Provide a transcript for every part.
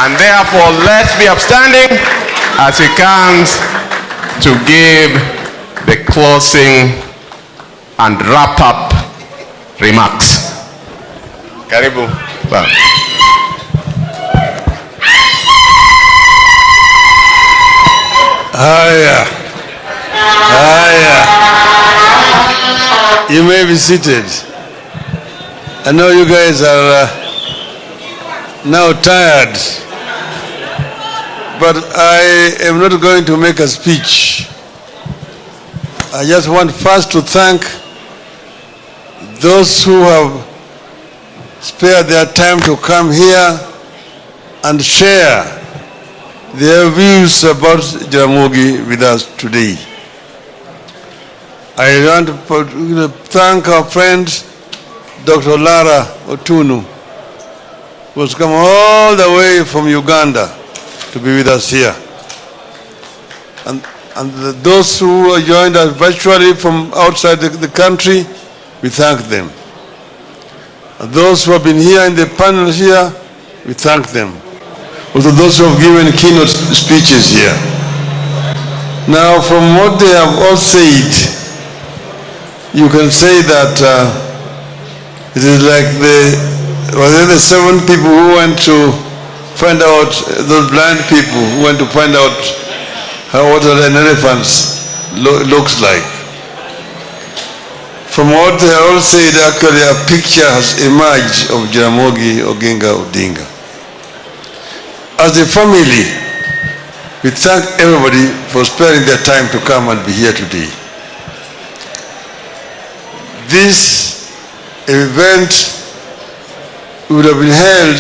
And therefore, let's be upstanding as he comes to give the closing and wrap-up remarks. Karibu. Hiya. You may be seated. I know you guys are now tired, but I am not going to make a speech. I just want first to thank those who have spared their time to come here and share their views about Jaramogi with us today. I want to thank our friend Dr. Lara Otunu, who has come all the way from Uganda to be with us here. And those who joined us virtually from outside the country, we thank them. And those who have been here in the panel here, we thank them. Also those who have given keynote speeches here. Now, from what they have all said, you can say that it is like the 7 people who went to find out, those blind people who went to find out what an elephant looks like. From what they all said, actually a picture has emerged of Jaramogi Oginga Odinga. As a family, we thank everybody for sparing their time to come and be here today. This event would have been held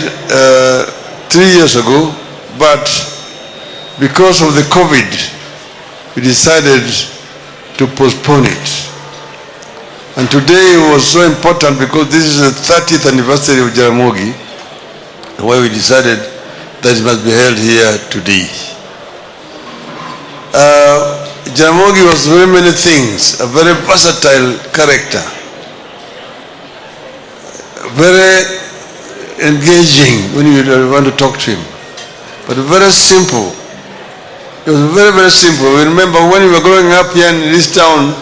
3 years ago, but because of the COVID, we decided to postpone it. And today was so important because this is the 30th anniversary of Jaramogi, why we decided that it must be held here today. Jaramogi was very many things, a very versatile character, very engaging when you want to talk to him, but very simple. It was very, very simple. We remember when we were growing up here in this town,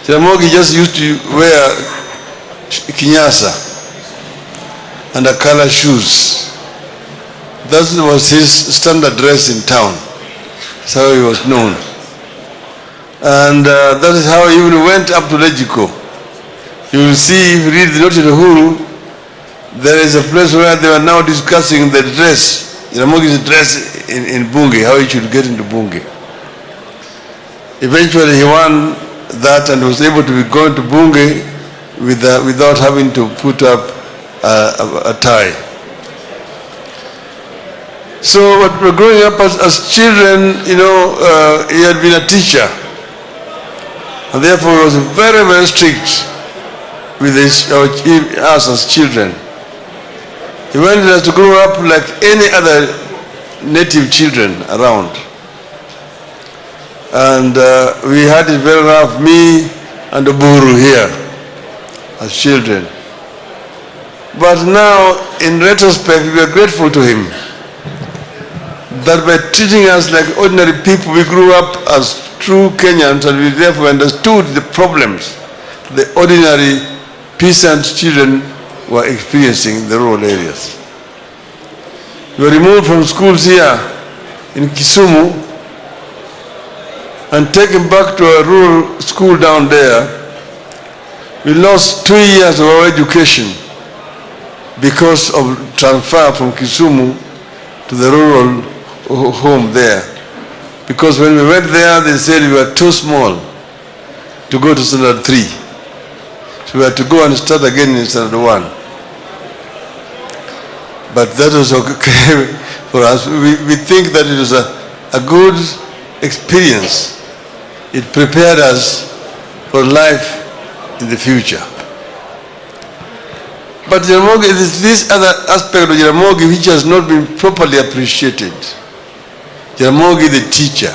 Jaramogi just used to wear kinyasa and a color shoes. That was his standard dress in town. That's how he was known. And that is how he even went up to Lejiko. You will see, if you read the Narrates of Uhuru, there is a place where they are now discussing the dress, Jaramogi's dress in Bunge, how he should get into Bunge. Eventually he won that and was able to be going to Bunge without having to put up a tie. So but we're growing up as children, you know, he had been a teacher. And therefore he was very, very strict with us as children. He wanted us to grow up like any other native children around. And we had it very rough, me and Uhuru here, as children. But now, in retrospect, we are grateful to him that by treating us like ordinary people, we grew up as true Kenyans, and we therefore understood the problems the ordinary peasant children were experiencing in the rural areas. We were removed from schools here in Kisumu and taken back to a rural school down there. We lost 2 years of our education because of transfer from Kisumu to the rural home there. Because when we went there, they said we were too small to go to standard 3. So we had to go and start again in standard 1. But that was okay for us. We think that it was a good experience. It prepared us for life in the future. But Jaramogi, it is this other aspect of Jaramogi which has not been properly appreciated. Jaramogi the teacher.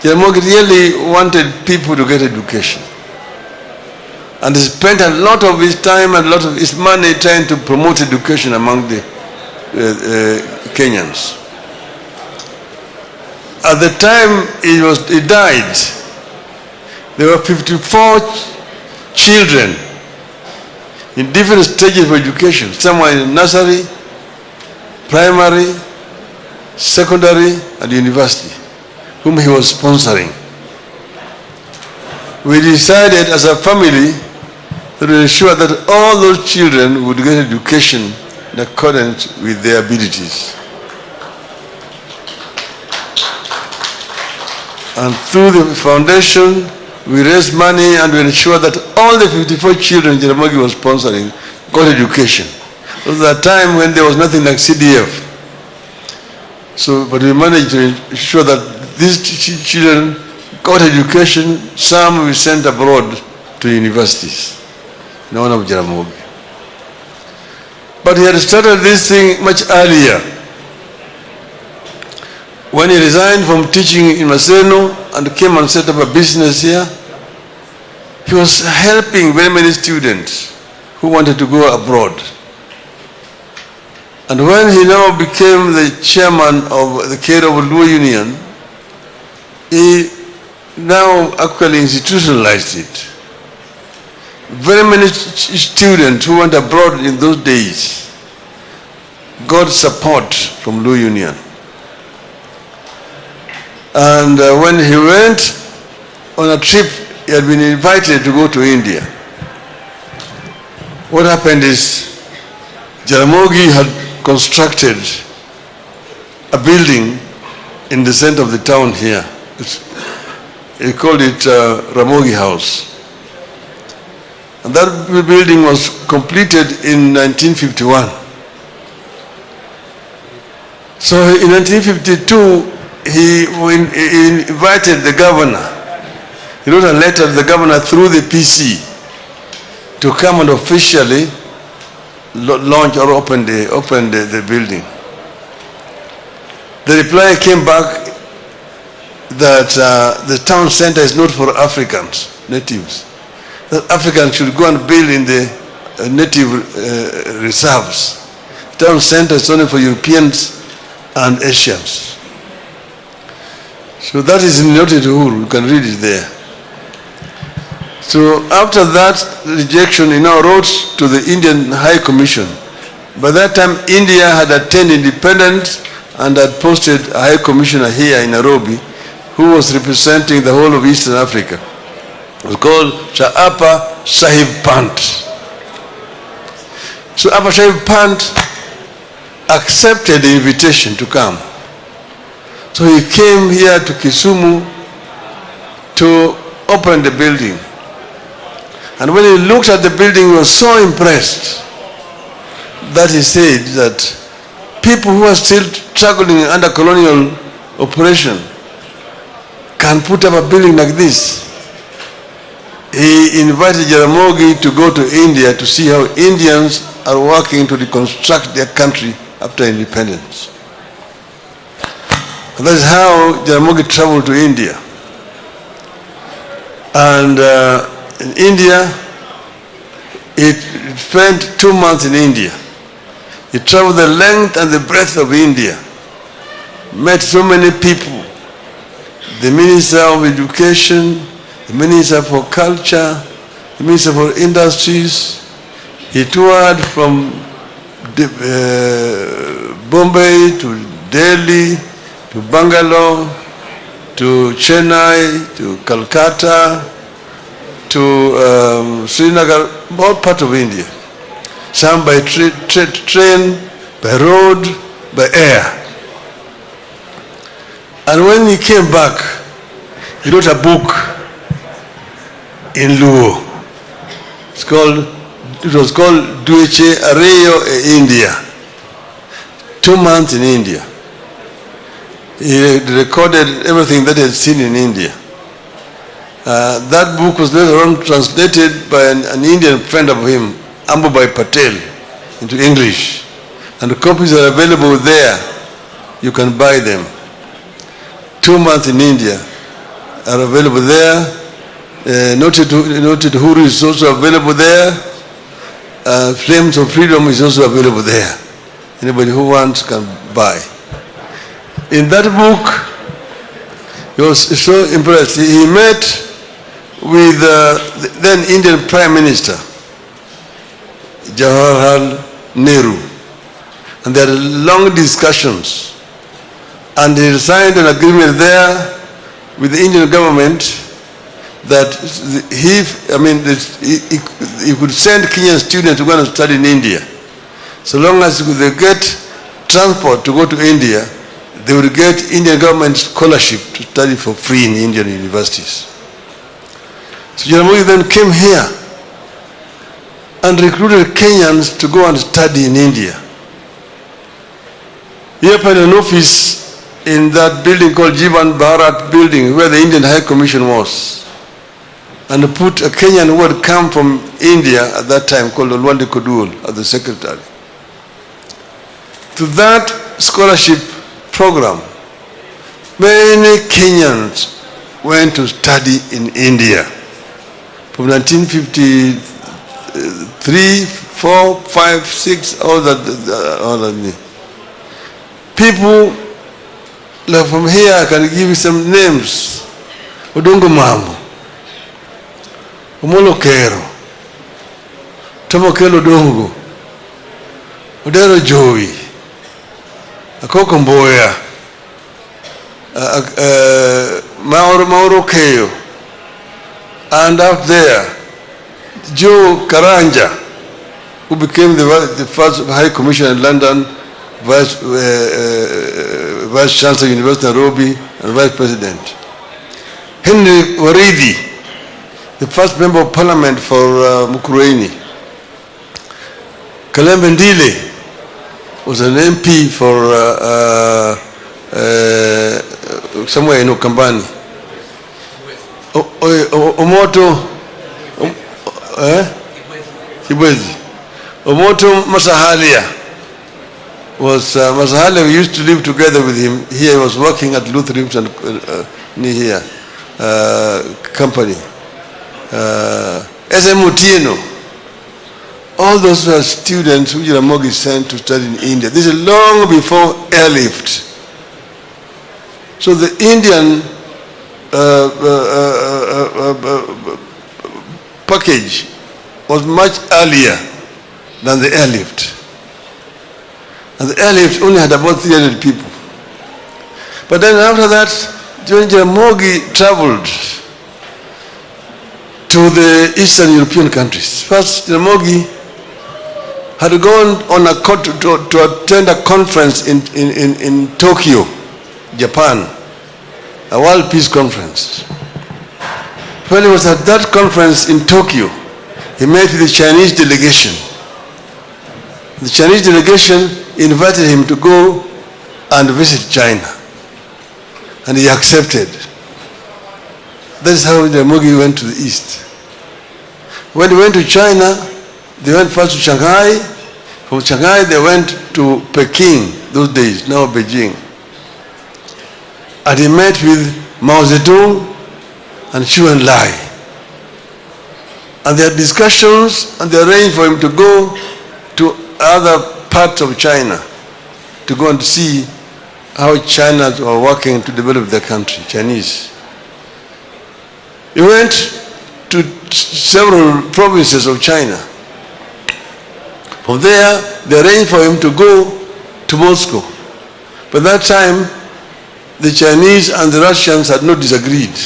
Jaramogi really wanted people to get education. And he spent a lot of his time and a lot of his money trying to promote education among the Kenyans. At the time he died, there were 54 children in different stages of education. Some were in nursery, primary, secondary, and university, whom he was sponsoring. We decided as a family to ensure that all those children would get education in accordance with their abilities. And through the foundation, we raised money and we ensured that all the 54 children Jaramogi was sponsoring got education. It was a time when there was nothing like CDF. So, but we managed to ensure that these children got education. Some we sent abroad to universities in honor of Jaramogi. But he had started this thing much earlier. When he resigned from teaching in Maseno and came and set up a business here, he was helping very many students who wanted to go abroad. And when he now became the chairman of the Kero Luo Union, he now actually institutionalized it. Very many students who went abroad in those days got support from Luo Union. And when he went on a trip, he had been invited to go to India. What happened is Jaramogi had constructed a building in the center of the town here. He called it Ramogi House. And that building was completed in 1951. So in 1952, he invited the governor. He wrote a letter to the governor through the PC to come and officially launch or open the building. The reply came back that the town center is not for Africans, natives. That Africans should go and build in the native reserves. The town center is only for Europeans and Asians. So that is noted uhuru, you can read it there. So after that rejection, he now wrote to the Indian High Commission. By that time, India had attained independence and had posted a High Commissioner here in Nairobi who was representing the whole of Eastern Africa. It was called Sir Apa Sahib Pant. So Apa Sahib Pant accepted the invitation to come. So he came here to Kisumu to open the building. And when he looked at the building, he was so impressed that he said that people who are still struggling under colonial oppression can put up a building like this. He invited Jaramogi to go to India to see how Indians are working to reconstruct their country after independence. And that is how Jaramogi traveled to India. And in India, he spent 2 months in India. He traveled the length and the breadth of India, met so many people, the Minister of Education, the Minister for Culture, the Minister for Industries. He toured from Bombay to Delhi, to Bangalore, to Chennai, to Calcutta, to Srinagar, all part of India. Some by train, by road, by air. And when he came back, he wrote a book in Luo. It was called Dueche Areo e India. 2 months in India. He recorded everything that he had seen in India. That book was later on translated by an Indian friend of him, Ambubai Patel, into English. And the copies are available there. You can buy them. 2 months in India are available there. Noted Uhuru is also available there. Flames of Freedom is also available there. Anybody who wants can buy. In that book, he was so impressed. He met with the then Indian Prime Minister, Jawaharlal Nehru, and they had long discussions. And he signed an agreement there with the Indian government that he could send Kenyan students to go and study in India. So long as they get transport to go to India, they would get Indian government scholarship to study for free in Indian universities. So Jaramogi then came here and recruited Kenyans to go and study in India. He opened an office in that building called Jivan Bharat building, where the Indian High Commission was, and put a Kenyan who had come from India at that time called Olwande Kodul as the secretary. To that scholarship program, many Kenyans went to study in India from 1953, 4, 5, 6, all that. People like from here, I can give you some names. Odongo Mambo, Omolo Kero, Tomo Kelo Dongo, Odero Joey, Akoko Mboya, Mauro Keyo, and up there, Joe Karanja, who became the first High Commissioner in London, Vice Chancellor of University of Nairobi, and Vice President. Henry Waridi, the first Member of Parliament for Mukurweini. Kalembe Ndile was an MP for somewhere in Ukambani. Omoto Kibwezi. Omoto Masahalia was Masahalia. We used to live together with him. Here he was working at Lutheran near here company. Emotianally. All those were students who Jaramogi sent to study in India. This is long before airlift. So the Indian package was much earlier than the airlift. And the airlift only had about 300 people. But then after that, Jaramogi traveled to the Eastern European countries. First, Jaramogi had gone on to attend a conference in Tokyo, Japan, a World Peace Conference. When he was at that conference in Tokyo, he met with the Chinese delegation. The Chinese delegation invited him to go and visit China, and he accepted. That is how Jaramogi went to the East. When he went to China, they went first to Shanghai. From Shanghai, they went to Peking, those days, now Beijing. And he met with Mao Zedong and Xu Enlai. And they had discussions, and they arranged for him to go to other parts of China to go and see how China were working to develop their country, Chinese. He went to several provinces of China. From there, they arranged for him to go to Moscow. But that time, the Chinese and the Russians had not disagreed.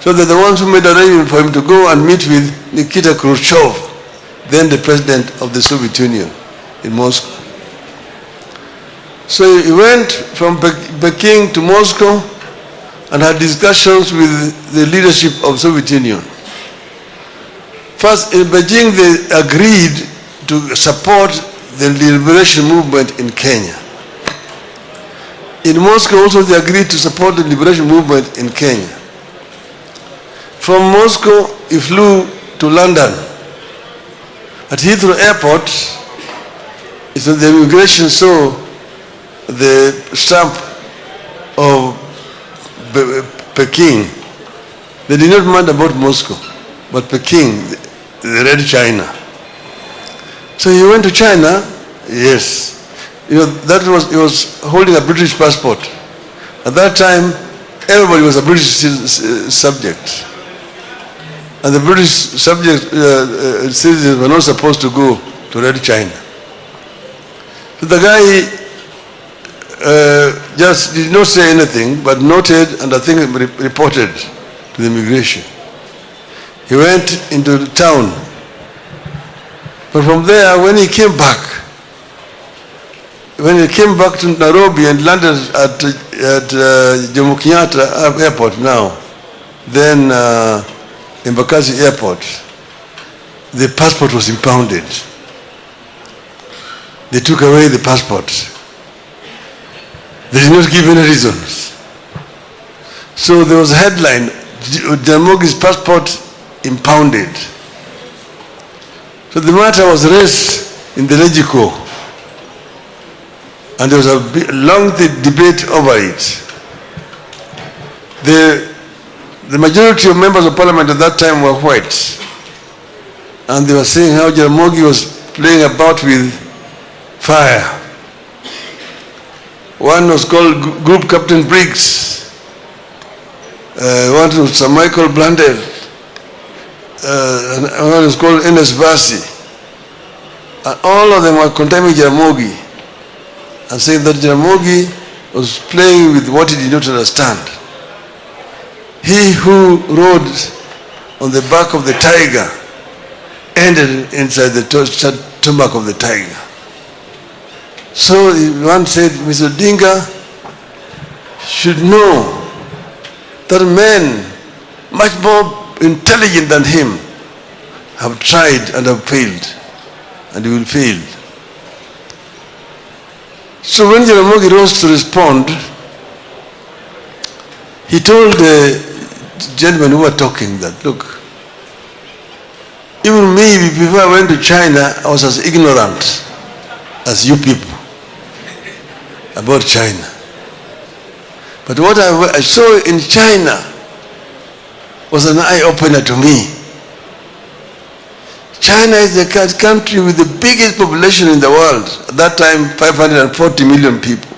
So they're the ones who made arrangement for him to go and meet with Nikita Khrushchev, then the president of the Soviet Union in Moscow. So he went from Peking to Moscow and had discussions with the leadership of Soviet Union. First, in Beijing, they agreed to support the liberation movement in Kenya. In Moscow also, they agreed to support the liberation movement in Kenya. From Moscow, he flew to London. At Heathrow Airport, the immigration saw the stamp of Peking. They did not mind about Moscow, but Peking, the Red China. So he went to China Yes. He was holding a British passport. At that time, everybody was a British subject. And the British citizens were not supposed to go to Red China. So the guy just did not say anything, but noted and I think reported to the immigration. He went into the town. But from there, when he came back to Nairobi and landed at Jomo Kenyatta Airport now, then Embakasi Airport, the passport was impounded. They took away the passport. They did not give any reasons. So there was a headline, Jaramogi's passport impounded. So the matter was raised in the Legico, and there was a long debate over it. The majority of members of parliament at that time were white, and they were saying how Jaramogi was playing about with fire. One was called Group Captain Briggs, one was Sir Michael Blandel, and one was called N.S. Vasi. And all of them were condemning Jaramogi and saying that Jaramogi was playing with what he did not understand. He who rode on the back of the tiger ended inside the stomach of the tiger. So one said, Mr. Odinga should know that men much more intelligent than him have tried and have failed, and he will fail. So when Jaramogi rose to respond, he told the gentlemen who were talking that, look, even me, before I went to China, I was as ignorant as you people about China. But what I saw in China was an eye-opener to me. China is the country with the biggest population in the world. At that time, 540 million people.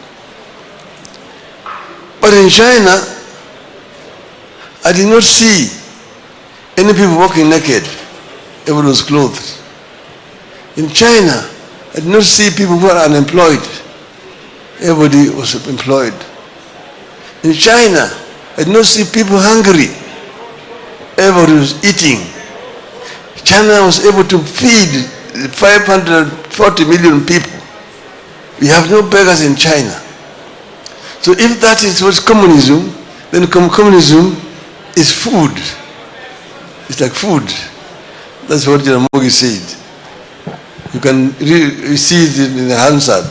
But in China, I did not see any people walking naked. Everyone was clothed. In China, I did not see people who are unemployed. Everybody was employed. In China, I did not see people hungry. Everybody was eating. China was able to feed 540 million people. We have no beggars in China. So if that is what's communism, then communism is food. It's like food. That's what Jaramogi said. You can see it in the Hansard.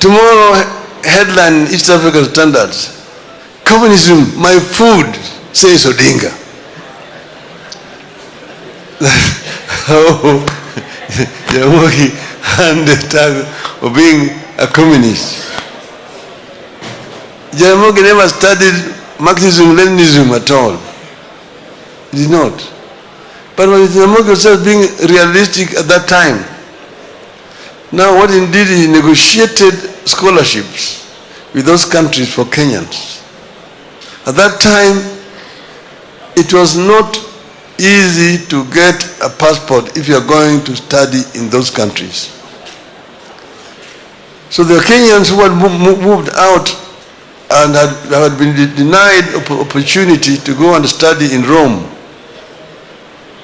Tomorrow, headline East African Standards. Communism, my food, says Odinga. How Jaramogi had the tag of being a communist. Jaramogi never studied Marxism-Leninism at all. He did not. But when Jaramogi was just being realistic at that time. Now what indeed he negotiated scholarships with those countries for Kenyans. At that time, it was not easy to get a passport if you are going to study in those countries. So the Kenyans who had moved out and had been denied opportunity to go and study in Rome,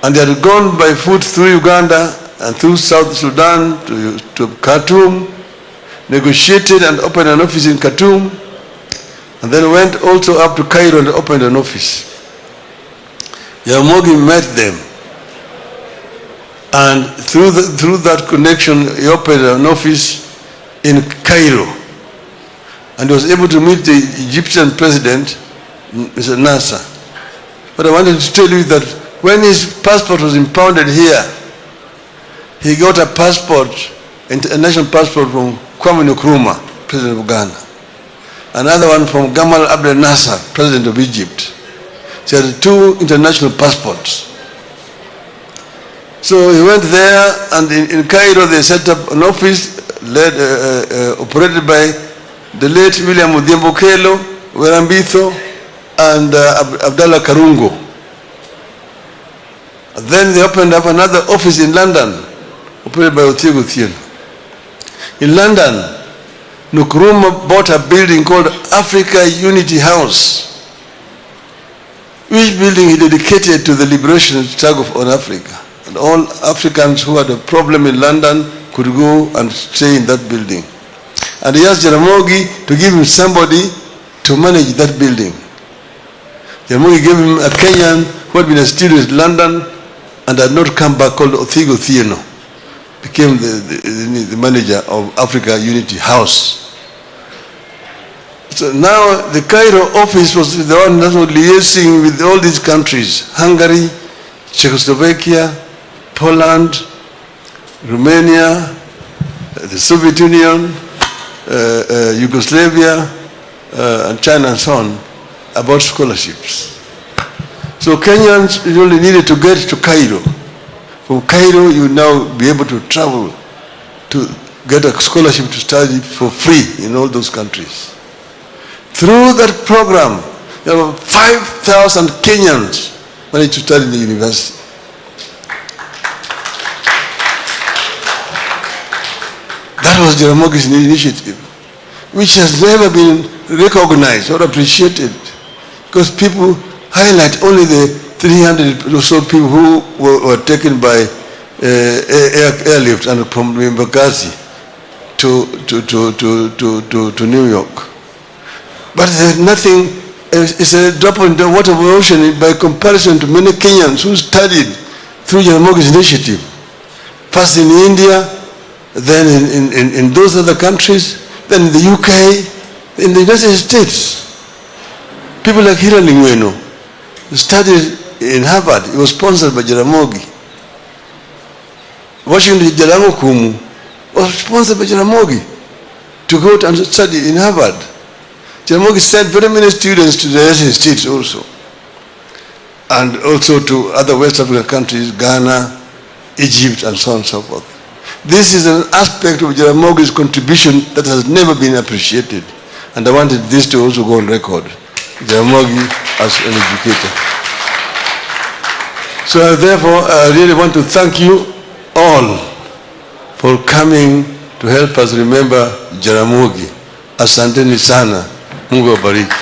and they had gone by foot through Uganda and through South Sudan to Khartoum, negotiated and opened an office in Khartoum, and then went also up to Cairo and opened an office. Jaramogi met them, and through that connection, he opened an office in Cairo, and he was able to meet the Egyptian president, Mr. Nasser. But I wanted to tell you that when his passport was impounded here, he got a passport, international passport from Kwame Nkrumah, president of Ghana. Another one from Gamal Abdel Nasser, president of Egypt. He had 2 international passports. So he went there, and in Cairo they set up an office operated by the late William Mutembei, Werambitho, and Abdallah Karungo. And then they opened up another office in London, operated by Otigo Thiel. In London, Nkrumah bought a building called Africa Unity House, which building he dedicated to the liberation struggle on Africa. And all Africans who had a problem in London could go and stay in that building. And he asked Jaramogi to give him somebody to manage that building. Jaramogi gave him a Kenyan who had been a student in London and had not come back, called Othigo Thieno. Became the manager of Africa Unity House. So now the Cairo office was the one that was liaising with all these countries: Hungary, Czechoslovakia, Poland, Romania, the Soviet Union, Yugoslavia, and China and so on, about scholarships. So Kenyans only needed to get to Cairo. From Cairo, you would now be able to travel to get a scholarship to study for free in all those countries. Through that program, there were 5,000 Kenyans managed to study in the university. That was Jaramogi's initiative, which has never been recognized or appreciated, because people highlight only the 300 or so people who were taken by airlift and from Mbagazi to New York. But there's nothing, it's a drop in the water of the ocean by comparison to many Kenyans who studied through Jaramogi's initiative. First in India, then in those other countries, then in the UK, in the United States. People like Hilary Ngweno studied in Harvard. It was sponsored by Jaramogi. Washington Jalango Kumu was sponsored by Jaramogi to go and study in Harvard. Jaramogi sent very many students to the United States also, and also to other West African countries, Ghana, Egypt, and so on and so forth. This is an aspect of Jaramogi's contribution that has never been appreciated, and I wanted this to also go on record. Jaramogi as an educator. So therefore, I really want to thank you all for coming to help us remember Jaramogi. Asanteni sana. Mungu wabariki.